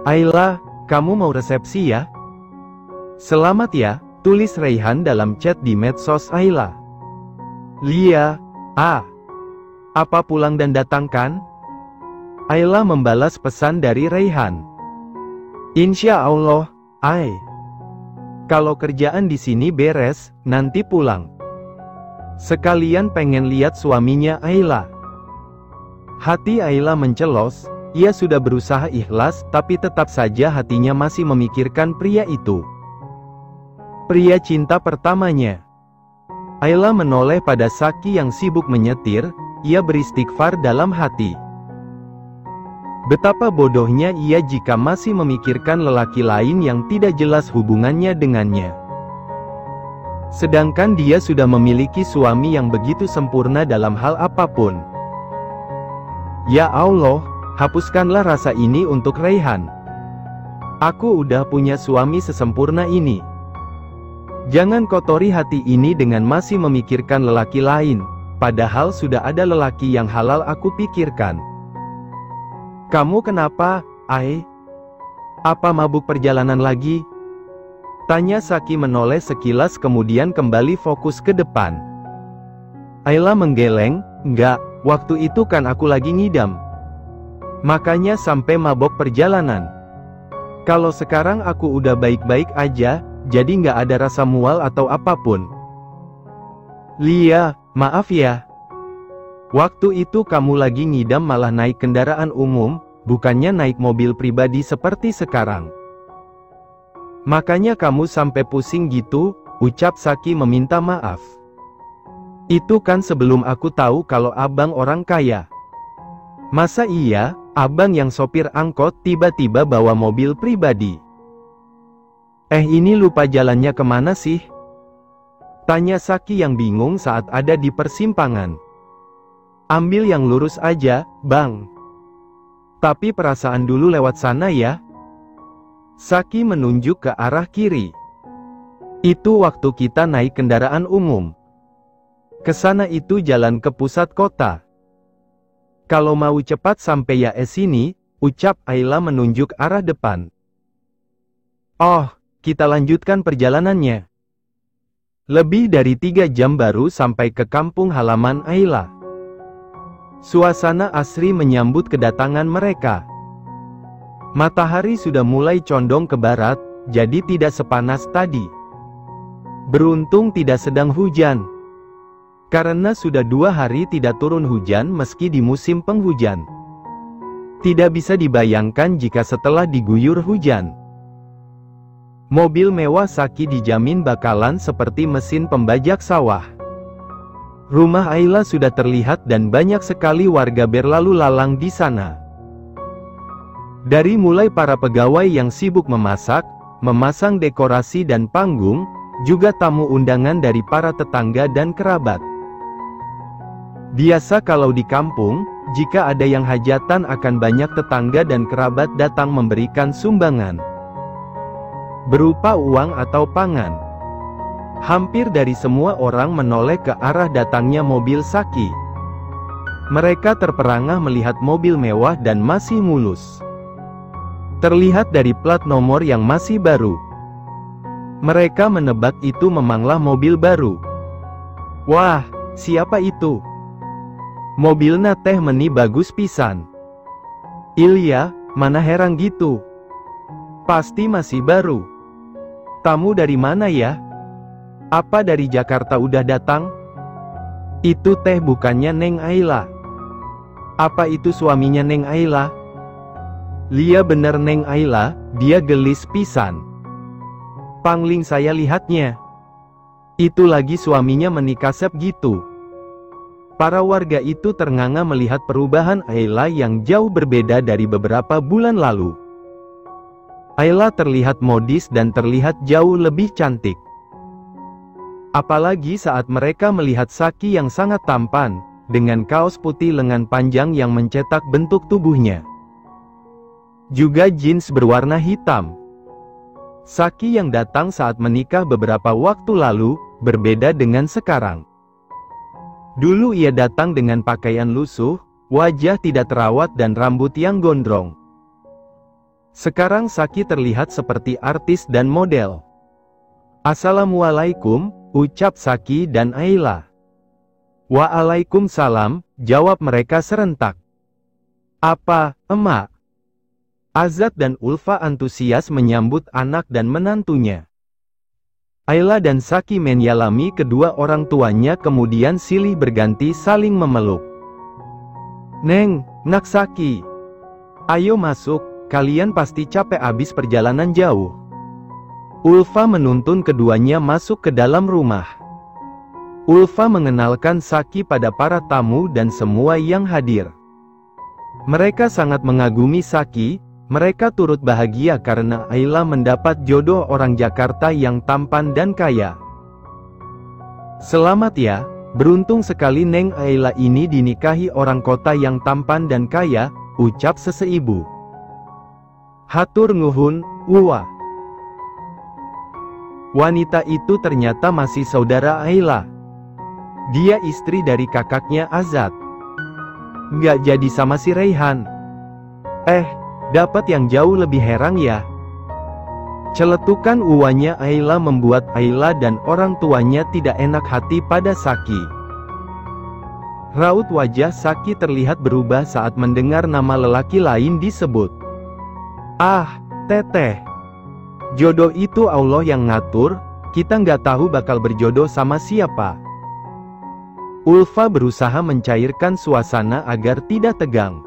Ayla, kamu mau resepsi ya? Selamat ya, tulis Raihan dalam chat di medsos Ayla. Lia, apa pulang dan datang kan? Ayla membalas pesan dari Raihan. Insya Allah, kalau kerjaan di sini beres, nanti pulang. Sekalian pengen lihat suaminya Ayla. Hati Ayla mencelos. Ia sudah berusaha ikhlas, tapi tetap saja hatinya masih memikirkan pria itu. Pria cinta pertamanya. Ayla menoleh pada Saki yang sibuk menyetir. Ia beristighfar dalam hati. Betapa bodohnya ia jika masih memikirkan lelaki lain yang tidak jelas hubungannya dengannya. Sedangkan dia sudah memiliki suami yang begitu sempurna dalam hal apapun. Ya Allah, hapuskanlah rasa ini untuk Raihan. Aku udah punya suami sesempurna ini. Jangan kotori hati ini dengan masih memikirkan lelaki lain, padahal sudah ada lelaki yang halal aku pikirkan. Kamu kenapa, Apa mabuk perjalanan lagi? Tanya Saki menoleh sekilas kemudian kembali fokus ke depan. Ayla menggeleng, enggak, waktu itu kan aku lagi ngidam. Makanya sampai mabok perjalanan. Kalau sekarang aku udah baik-baik aja, jadi nggak ada rasa mual atau apapun. Lia, maaf ya. Waktu itu kamu lagi ngidam malah naik kendaraan umum, bukannya naik mobil pribadi seperti sekarang. Makanya kamu sampai pusing gitu, ucap Saki meminta maaf. Itu kan sebelum aku tahu kalau abang orang kaya. Masa iya, abang yang sopir angkot tiba-tiba bawa mobil pribadi? Ini lupa jalannya kemana sih? Tanya Saki yang bingung saat ada di persimpangan. Ambil yang lurus aja, bang. Tapi perasaan dulu lewat sana ya. Saki menunjuk ke arah kiri. Itu waktu kita naik kendaraan umum. Kesana itu jalan ke pusat kota. Kalau mau cepat sampai ya sini, ucap Ayla menunjuk arah depan. Oh, kita lanjutkan perjalanannya. Lebih dari 3 jam baru sampai ke kampung halaman Ayla. Suasana asri menyambut kedatangan mereka. Matahari sudah mulai condong ke barat, jadi tidak sepanas tadi. Beruntung tidak sedang hujan. Karena sudah 2 hari tidak turun hujan meski di musim penghujan. Tidak bisa dibayangkan jika setelah diguyur hujan. Mobil mewah Saki dijamin bakalan seperti mesin pembajak sawah. Rumah Ayla sudah terlihat dan banyak sekali warga berlalu lalang di sana. Dari mulai para pegawai yang sibuk memasak, memasang dekorasi dan panggung, juga tamu undangan dari para tetangga dan kerabat. Biasa kalau di kampung, jika ada yang hajatan akan banyak tetangga dan kerabat datang memberikan sumbangan. Berupa uang atau pangan. Hampir dari semua orang menoleh ke arah datangnya mobil Saki. Mereka terperangah melihat mobil mewah dan masih mulus. Terlihat dari plat nomor yang masih baru. Mereka menebak itu memanglah mobil baru. Wah, siapa itu? Mobilnya teh meni bagus pisan. Ilya, mana heran gitu. Pasti masih baru. Tamu dari mana ya? Apa dari Jakarta udah datang? Itu teh bukannya Neng Ayla. Apa itu suaminya Neng Ayla? Lia bener Neng Ayla, dia gelis pisan. Pangling saya lihatnya. Itu lagi suaminya menikasep gitu. Para warga itu ternganga melihat perubahan Ayla yang jauh berbeda dari beberapa bulan lalu. Ayla terlihat modis dan terlihat jauh lebih cantik. Apalagi saat mereka melihat Saki yang sangat tampan, dengan kaos putih lengan panjang yang mencetak bentuk tubuhnya. Juga jeans berwarna hitam. Saki yang datang saat menikah beberapa waktu lalu, berbeda dengan sekarang. Dulu ia datang dengan pakaian lusuh, wajah tidak terawat dan rambut yang gondrong. Sekarang Saki terlihat seperti artis dan model. "Assalamualaikum," ucap Saki dan Ayla. "Waalaikumsalam," jawab mereka serentak. "Apa, Emak?" Azad dan Ulfa antusias menyambut anak dan menantunya. Ayla dan Saki menyalami kedua orang tuanya kemudian silih berganti saling memeluk. "Neng, nak Saki. Ayo masuk, kalian pasti capek abis perjalanan jauh." Ulfa menuntun keduanya masuk ke dalam rumah. Ulfa mengenalkan Saki pada para tamu dan semua yang hadir. Mereka sangat mengagumi Saki. Mereka turut bahagia karena Ayla mendapat jodoh orang Jakarta yang tampan dan kaya. "Selamat ya, beruntung sekali Neng Ayla ini dinikahi orang kota yang tampan dan kaya," ucap seseibu. "Hatur nuhun, Uwa." Wanita itu ternyata masih saudara Ayla. Dia istri dari kakaknya Azad. Nggak jadi sama si Raihan. Dapat yang jauh lebih heran ya. Celetukan uwanya Ayla membuat Ayla dan orang tuanya tidak enak hati pada Saki. Raut wajah Saki terlihat berubah saat mendengar nama lelaki lain disebut. "Ah, Teteh. Jodoh itu Allah yang ngatur, kita nggak tahu bakal berjodoh sama siapa." Ulfa berusaha mencairkan suasana agar tidak tegang.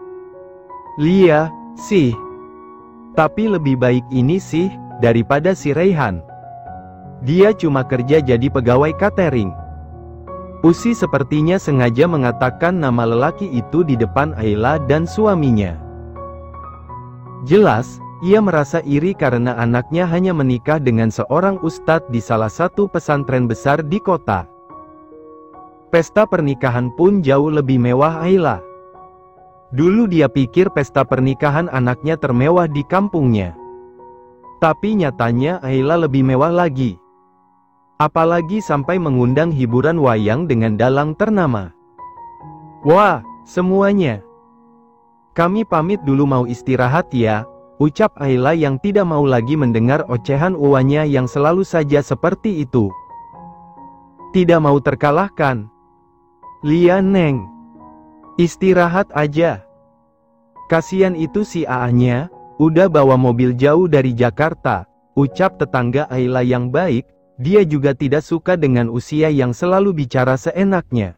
"Lia, sih. Tapi lebih baik ini sih, daripada si Raihan. Dia cuma kerja jadi pegawai catering." Usi sepertinya sengaja mengatakan nama lelaki itu di depan Ayla dan suaminya. Jelas, ia merasa iri karena anaknya hanya menikah dengan seorang ustadz di salah satu pesantren besar di kota. Pesta pernikahan pun jauh lebih mewah Ayla. Dulu dia pikir pesta pernikahan anaknya termewah di kampungnya. Tapi nyatanya Ayla lebih mewah lagi. Apalagi sampai mengundang hiburan wayang dengan dalang ternama. "Wah, semuanya. Kami pamit dulu mau istirahat ya," ucap Ayla yang tidak mau lagi mendengar ocehan uwanya yang selalu saja seperti itu. Tidak mau terkalahkan. "Lia Neng. Istirahat aja. Kasian itu si Aanya, udah bawa mobil jauh dari Jakarta," ucap tetangga Ayla yang baik. Dia juga tidak suka dengan usia yang selalu bicara seenaknya.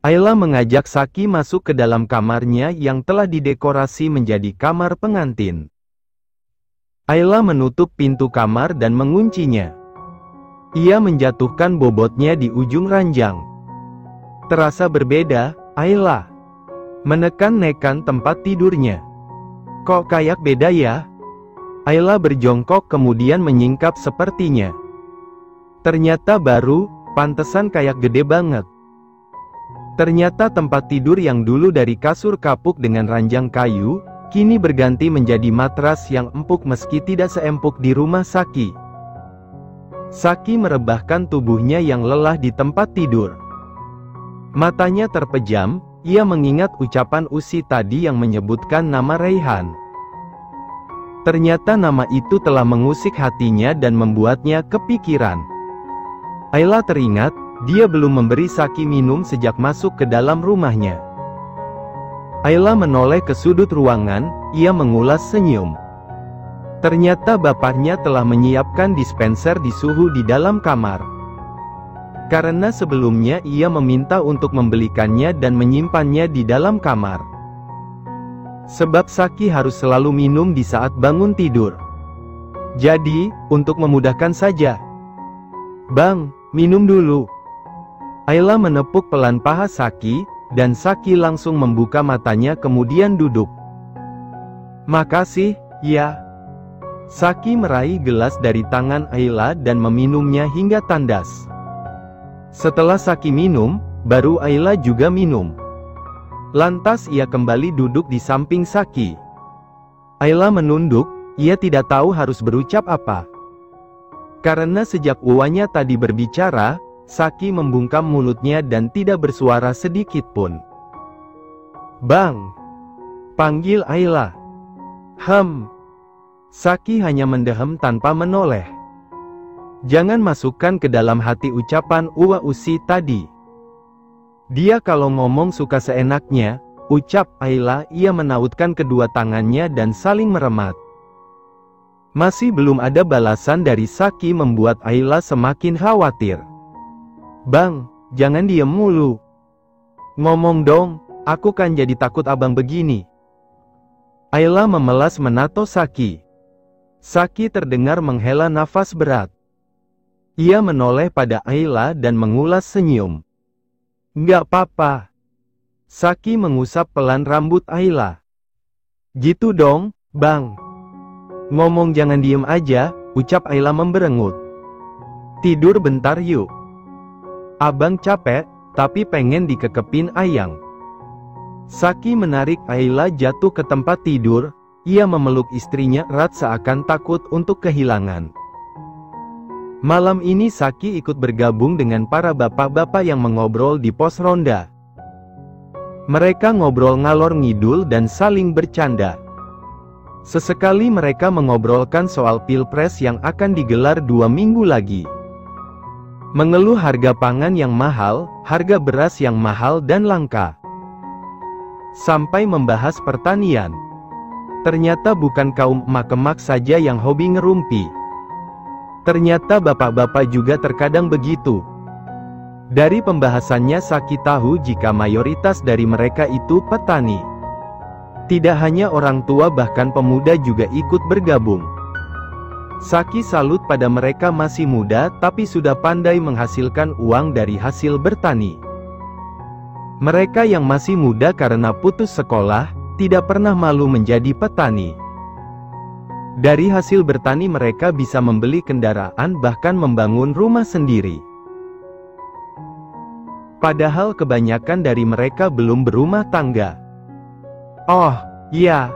Ayla mengajak Saki masuk ke dalam kamarnya yang telah didekorasi menjadi kamar pengantin. Ayla menutup pintu kamar dan menguncinya. Ia menjatuhkan bobotnya di ujung ranjang. Terasa berbeda, Ayla menekan-nekan tempat tidurnya. "Kok kayak beda ya?" Ayla berjongkok kemudian menyingkap sepertinya. Ternyata baru, pantesan kayak gede banget. Ternyata tempat tidur yang dulu dari kasur kapuk dengan ranjang kayu, kini berganti menjadi matras yang empuk meski tidak seempuk di rumah Saki. Saki merebahkan tubuhnya yang lelah di tempat tidur. Matanya terpejam, ia mengingat ucapan Usi tadi yang menyebutkan nama Raihan. Ternyata nama itu telah mengusik hatinya dan membuatnya kepikiran. Ayla teringat, dia belum memberi Saki minum sejak masuk ke dalam rumahnya. Ayla menoleh ke sudut ruangan, ia mengulas senyum. Ternyata bapaknya telah menyiapkan dispenser di suhu di dalam kamar. Karena sebelumnya ia meminta untuk membelikannya dan menyimpannya di dalam kamar. Sebab Saki harus selalu minum di saat bangun tidur. Jadi, untuk memudahkan saja. "Bang, minum dulu." Ayla menepuk pelan paha Saki, dan Saki langsung membuka matanya kemudian duduk. "Makasih, ya." Saki meraih gelas dari tangan Ayla dan meminumnya hingga tandas. Setelah Saki minum, baru Ayla juga minum. Lantas ia kembali duduk di samping Saki. Ayla menunduk, ia tidak tahu harus berucap apa. Karena sejak uwanya tadi berbicara, Saki membungkam mulutnya dan tidak bersuara sedikit pun. "Bang!" panggil Ayla. Saki hanya mendehem tanpa menoleh. Jangan masukkan ke dalam hati ucapan Uwa Usi tadi. Dia kalau ngomong suka seenaknya, ucap Ayla. Ia menautkan kedua tangannya dan saling meremat. Masih belum ada balasan dari Saki membuat Ayla semakin khawatir. Bang, jangan diem mulu. Ngomong dong, aku kan jadi takut abang begini. Ayla memelas menato Saki. Saki terdengar menghela nafas berat. Ia menoleh pada Ayla dan mengulas senyum. Nggak apa-apa. Saki mengusap pelan rambut Ayla. Gitu dong, bang. Ngomong jangan diem aja, ucap Ayla memberengut. Tidur bentar yuk. Abang capek, tapi pengen dikekepin ayang. Saki menarik Ayla jatuh ke tempat tidur. Ia memeluk istrinya erat seakan takut untuk kehilangan. Malam ini Saki ikut bergabung dengan para bapak-bapak yang mengobrol di pos ronda. Mereka ngobrol ngalor ngidul dan saling bercanda. Sesekali mereka mengobrolkan soal pilpres yang akan digelar 2 minggu lagi. Mengeluh harga pangan yang mahal, harga beras yang mahal dan langka. Sampai membahas pertanian. Ternyata bukan kaum emak-emak saja yang hobi ngerumpi. Ternyata bapak-bapak juga terkadang begitu. Dari pembahasannya Saki tahu jika mayoritas dari mereka itu petani. Tidak hanya orang tua bahkan pemuda juga ikut bergabung. Saki salut pada mereka masih muda tapi sudah pandai menghasilkan uang dari hasil bertani. Mereka yang masih muda karena putus sekolah, tidak pernah malu menjadi petani. Dari hasil bertani mereka bisa membeli kendaraan bahkan membangun rumah sendiri. Padahal kebanyakan dari mereka belum berumah tangga. Oh, iya.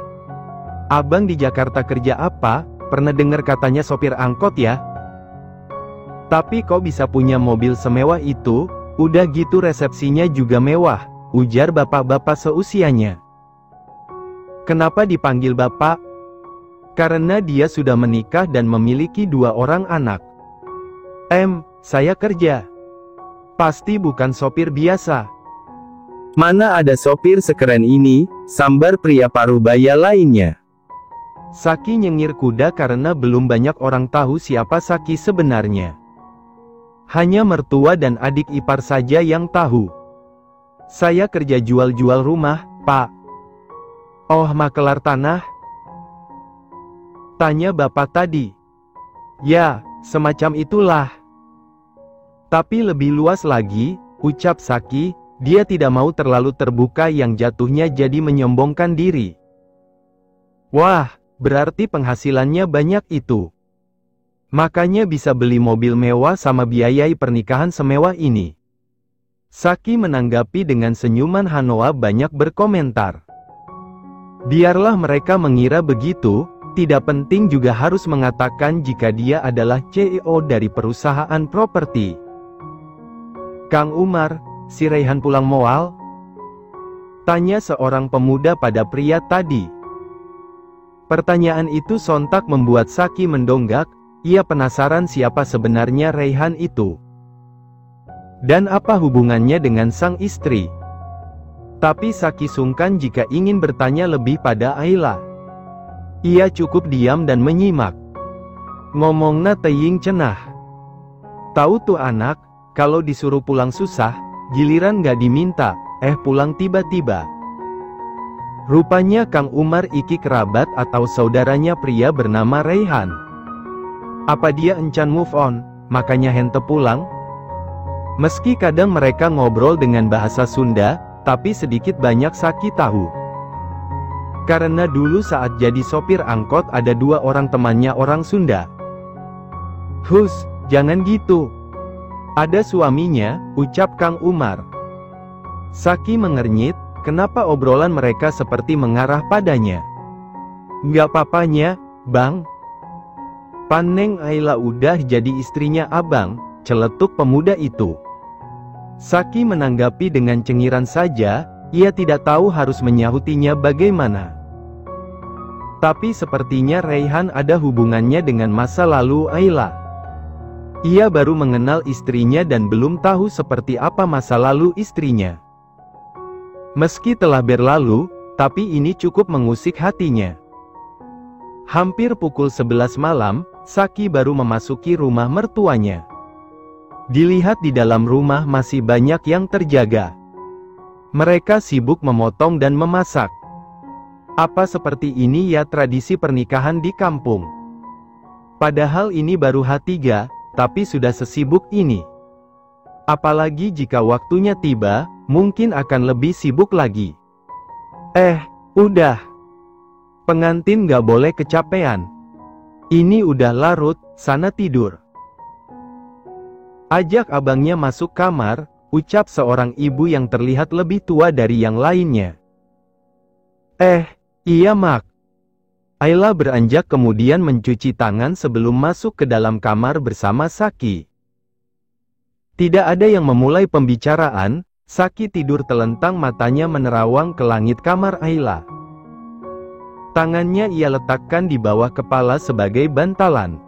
Abang di Jakarta kerja apa? Pernah dengar katanya sopir angkot ya? Tapi kok bisa punya mobil semewah itu? Udah gitu resepsinya juga mewah, ujar bapak-bapak seusianya. Kenapa dipanggil bapak? Karena dia sudah menikah dan memiliki 2 orang anak. Saya kerja. Pasti bukan sopir biasa. Mana ada sopir sekeren ini, sambar pria parubaya lainnya. Saki nyengir kuda karena belum banyak orang tahu siapa Saki sebenarnya. Hanya mertua dan adik ipar saja yang tahu. Saya kerja jual-jual rumah, Pak. Oh, makelar tanah? Tanya bapak tadi. Ya, semacam itulah. Tapi lebih luas lagi, ucap Saki, dia tidak mau terlalu terbuka yang jatuhnya jadi menyombongkan diri. Wah, berarti penghasilannya banyak itu. Makanya bisa beli mobil mewah sama biayai pernikahan semewah ini. Saki menanggapi dengan senyuman. Hanoa banyak berkomentar. Biarlah mereka mengira begitu, tidak penting juga harus mengatakan jika dia adalah CEO dari perusahaan properti. Kang Umar, si Raihan pulang moal? Tanya seorang pemuda pada pria tadi. Pertanyaan itu sontak membuat Saki mendonggak. Ia penasaran siapa sebenarnya Raihan itu. Dan apa hubungannya dengan sang istri? Tapi Saki sungkan jika ingin bertanya lebih pada Ayla. Ia cukup diam dan menyimak. Ngomongna teying cenah. Tahu tuh anak, kalau disuruh pulang susah, giliran gak diminta, pulang tiba-tiba. Rupanya Kang Umar iki kerabat atau saudaranya pria bernama Raihan. Apa dia encan move on, makanya hente pulang? Meski kadang mereka ngobrol dengan bahasa Sunda, tapi sedikit banyak Saki tahu. Karena dulu saat jadi sopir angkot ada 2 orang temannya orang Sunda. Hus, jangan gitu. Ada suaminya, ucap Kang Umar. Saki mengernyit, kenapa obrolan mereka seperti mengarah padanya. Nggak papanya, Bang. Paneng Ayla udah jadi istrinya abang, celetuk pemuda itu. Saki menanggapi dengan cengiran saja, ia tidak tahu harus menyahutinya bagaimana. Tapi sepertinya Raihan ada hubungannya dengan masa lalu Ayla. Ia baru mengenal istrinya dan belum tahu seperti apa masa lalu istrinya. Meski telah berlalu, tapi ini cukup mengusik hatinya. Hampir pukul 11 malam, Saki baru memasuki rumah mertuanya. Dilihat di dalam rumah masih banyak yang terjaga. Mereka sibuk memotong dan memasak. Apa seperti ini ya tradisi pernikahan di kampung? Padahal ini baru H3, tapi sudah sesibuk ini. Apalagi jika waktunya tiba, mungkin akan lebih sibuk lagi. Udah. Pengantin gak boleh kecapean. Ini udah larut, sana tidur. Ajak abangnya masuk kamar, ucap seorang ibu yang terlihat lebih tua dari yang lainnya. Iya Mak. Ayla beranjak kemudian mencuci tangan sebelum masuk ke dalam kamar bersama Saki. Tidak ada yang memulai pembicaraan, Saki tidur telentang matanya menerawang ke langit kamar Ayla. Tangannya ia letakkan di bawah kepala sebagai bantalan.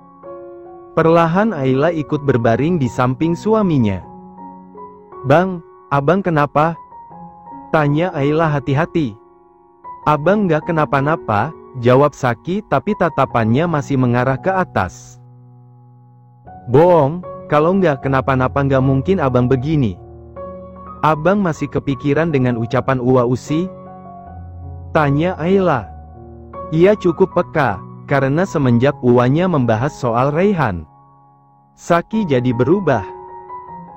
Perlahan Ayla ikut berbaring di samping suaminya. "Bang, abang kenapa?" tanya Ayla hati-hati. "Abang gak kenapa-napa," jawab Saki tapi tatapannya masih mengarah ke atas. "Bohong, kalau gak kenapa-napa gak mungkin abang begini." "Abang masih kepikiran dengan ucapan Uwa Usi?" tanya Ayla. Ia cukup peka, karena semenjak Uwanya membahas soal Raihan, Saki jadi berubah.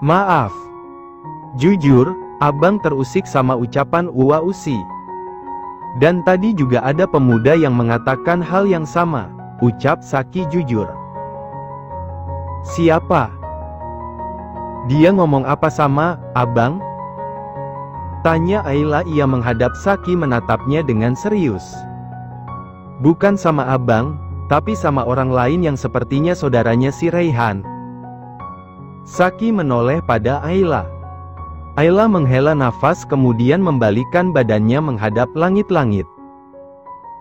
"Maaf. Jujur, abang terusik sama ucapan Uwa Usi. Dan tadi juga ada pemuda yang mengatakan hal yang sama," ucap Saki jujur. "Siapa? Dia ngomong apa sama abang?" tanya Ayla. Ia menghadap Saki menatapnya dengan serius. "Bukan sama abang, tapi sama orang lain yang sepertinya saudaranya si Raihan." Saki menoleh pada Ayla. Ayla menghela nafas kemudian membalikkan badannya menghadap langit-langit.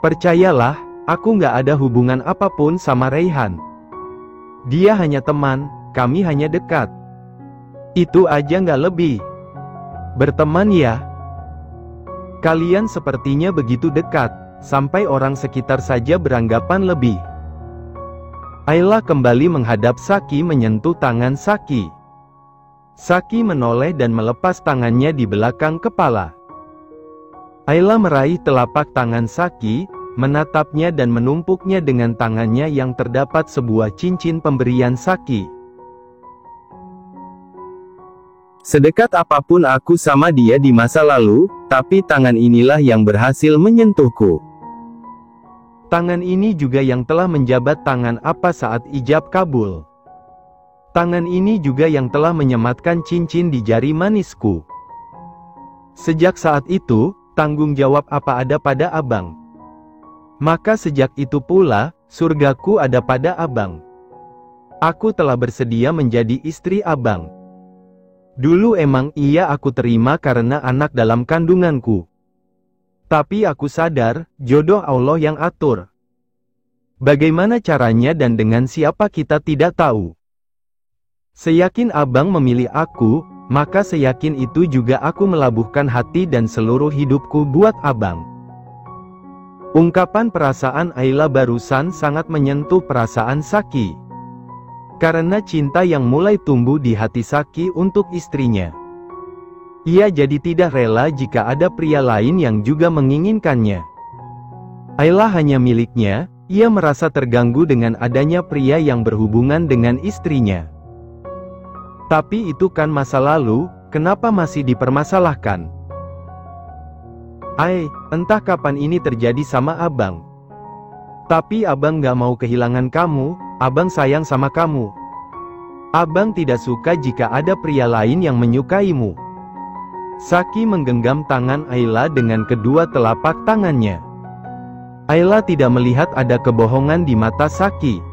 "Percayalah, aku gak ada hubungan apapun sama Raihan. Dia hanya teman, kami hanya dekat. Itu aja gak lebih. Berteman ya. Kalian sepertinya begitu dekat, sampai orang sekitar saja beranggapan lebih." Ayla kembali menghadap Saki menyentuh tangan Saki. Saki menoleh dan melepas tangannya di belakang kepala. Ayla meraih telapak tangan Saki, menatapnya dan menumpuknya dengan tangannya yang terdapat sebuah cincin pemberian Saki. "Sedekat apapun aku sama dia di masa lalu, tapi tangan inilah yang berhasil menyentuhku. Tangan ini juga yang telah menjabat tangan apa saat ijab kabul. Tangan ini juga yang telah menyematkan cincin di jari manisku. Sejak saat itu, tanggung jawab apa ada pada abang. Maka sejak itu pula, surgaku ada pada abang. Aku telah bersedia menjadi istri abang. Dulu emang iya aku terima karena anak dalam kandunganku. Tapi aku sadar, jodoh Allah yang atur. Bagaimana caranya dan dengan siapa kita tidak tahu. Seyakin abang memilih aku, maka seyakin itu juga aku melabuhkan hati dan seluruh hidupku buat abang." Ungkapan perasaan Ayla barusan sangat menyentuh perasaan Saki. Karena cinta yang mulai tumbuh di hati Saki untuk istrinya. Ia jadi tidak rela jika ada pria lain yang juga menginginkannya. Ayla hanya miliknya, ia merasa terganggu dengan adanya pria yang berhubungan dengan istrinya. Tapi itu kan masa lalu, kenapa masih dipermasalahkan? Entah kapan ini terjadi sama abang. Tapi abang gak mau kehilangan kamu, abang sayang sama kamu. Abang tidak suka jika ada pria lain yang menyukaimu. Saki menggenggam tangan Ayla dengan kedua telapak tangannya. Ayla tidak melihat ada kebohongan di mata Saki.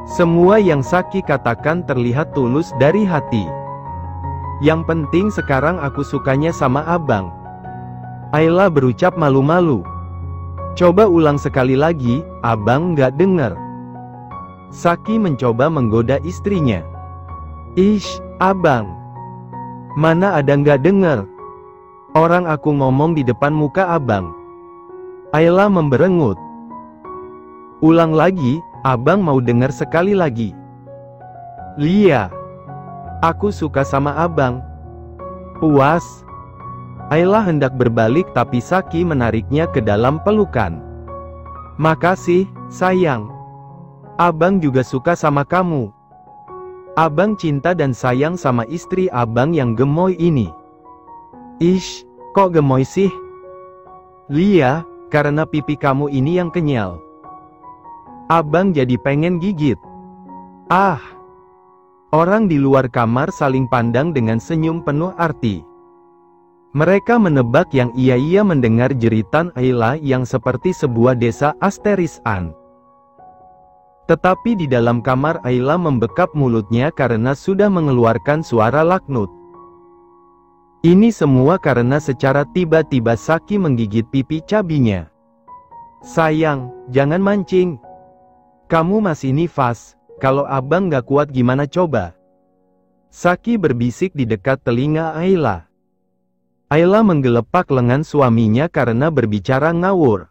Semua yang Saki katakan terlihat tulus dari hati. "Yang penting sekarang aku sukanya sama abang." Ayla berucap malu-malu. Coba ulang sekali lagi, abang nggak dengar. Saki mencoba menggoda istrinya. Ish, abang. Mana ada nggak dengar? Orang aku ngomong di depan muka abang. Ayla memberengut. Ulang lagi, abang mau dengar sekali lagi. Lia. Aku suka sama abang. Puas. Ayla hendak berbalik tapi Saki menariknya ke dalam pelukan. Makasih, sayang. Abang juga suka sama kamu. Abang cinta dan sayang sama istri abang yang gemoy ini. Ish, kok gemoy sih? Lia, karena pipi kamu ini yang kenyal. Abang jadi pengen gigit. Ah. Orang di luar kamar saling pandang dengan senyum penuh arti. Mereka menebak yang ia mendengar jeritan Ayla yang seperti sebuah desa asterisan. Tetapi di dalam kamar Ayla membekap mulutnya karena sudah mengeluarkan suara laknut. Ini semua karena secara tiba-tiba Saki menggigit pipi cabinya. Sayang, jangan mancing. Kamu masih nifas, kalau abang gak kuat gimana coba? Saki berbisik di dekat telinga Ayla. Ayla menggelepak lengan suaminya karena berbicara ngawur.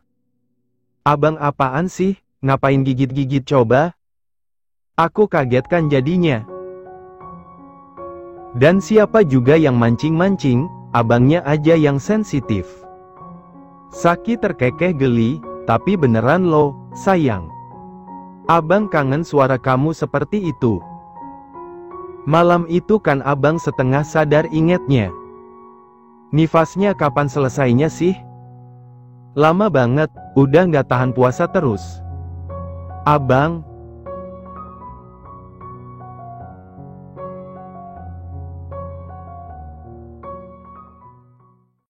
Abang apaan sih, ngapain gigit-gigit coba? Aku kaget kan jadinya. Dan siapa juga yang mancing-mancing, abangnya aja yang sensitif. Saki terkekeh geli, tapi beneran loh, sayang. Abang kangen suara kamu seperti itu. Malam itu kan abang setengah sadar ingetnya. Nifasnya kapan selesainya sih? Lama banget, udah nggak tahan puasa terus. Abang,